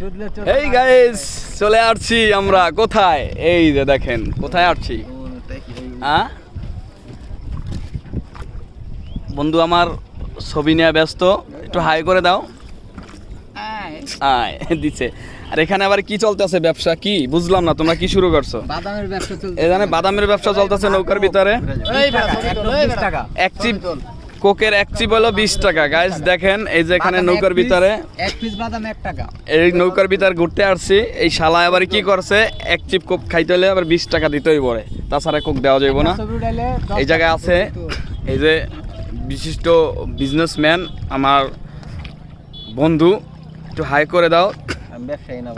এই গাইস চলে আসছি আমরা কোথায়, এই যে দেখেন কোথায় আসছি। বন্ধু আমার ছবি নিয়ে ব্যস্ত, একটু হাই করে দাও। দিচ্ছে। আর এখানে আবার কি চলতেছে ব্যবসা, কি বুঝলাম না, তোমরা কি শুরু করছো? বাদামের ব্যবসা চলছে। এখানে বাদামের ব্যবসা চলতেছে নৌকার ভিতরে। এক চিপ কোকের এক চিপ হলো 20 টাকা। গাইস দেখেন এই যে এখানে নৌকার ভিতরে এক পিস বাদাম 1 টাকা। এই নৌকার ভিতরে ঘুরতে আসছি। এই শালা আবার কি করছে, এক চিপ কোক খাইতে হলে আবার 20 টাকা দিতেই পড়ে, তাছাড়া কোক দেওয়া যাইব না। এই জায়গায় আছে এই যে বিশিষ্ট বিজনেসম্যান আমার বন্ধু, একটু হাই করে দাও। ব্যবসায়ী না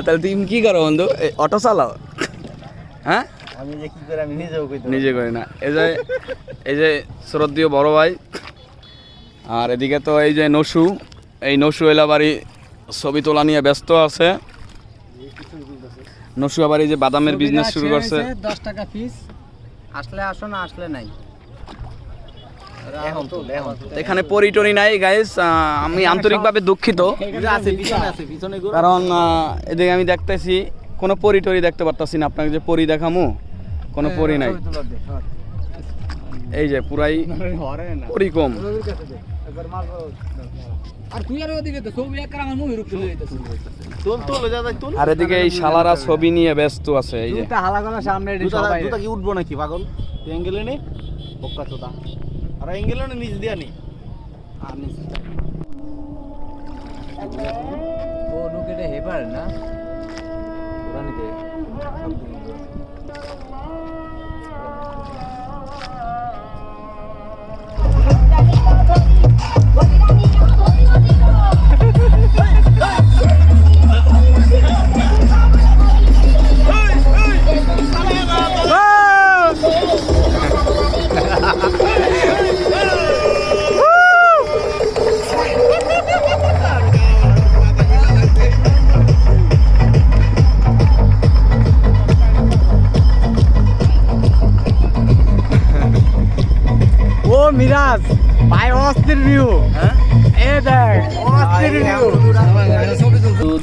তাহলে তুমি কি করো বন্ধু, অটো চালাও? হ্যাঁ আমি যে কি করে, আমি নিজেও কইতে নিজে করি না। এই যে শ্রদ্ধেয় বড় ভাই, আর এদিকে তো এই যে নসু, এই নসু এলা বাড়ি ছবি তোলা নিয়ে ব্যস্ত আছে। নসু আবার এই যে বাদামের বিজনেস শুরু করছে। 10 টাকা পিস, আসলে আসো না আসলে নাই। এখানে পরিটরি নাই গাইস, আমি আন্তরিকভাবে দুঃখিত, কারণ এদিকে আমি দেখতেছি কোনো পরিটরি দেখতে পারতাছি না। আপনাকে যে পরি দেখামু, কোনো পরি নাই। এই যে পুরাই পরি কম। আর এদিকে এই শালারা ছবি নিয়ে ব্যস্ত আছে। এই যে জুতা কি উঠবো নাকি পাগল, অ্যাঙ্গেলে নে বক্কা চোদা, আর অ্যাঙ্গেলে নে নিচ দিয়া নি। ও লোকেটা হেবার না পুরানিতে মিরাজ ভাই অস্থির ভিউ। এ দেখ অস্থির ভিউ।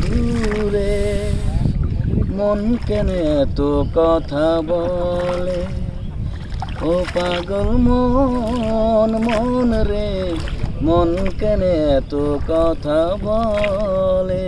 দূরে মন কেন এত কথা বলে, ও পাগল মন মন রে, মন কেন এত কথা বলে।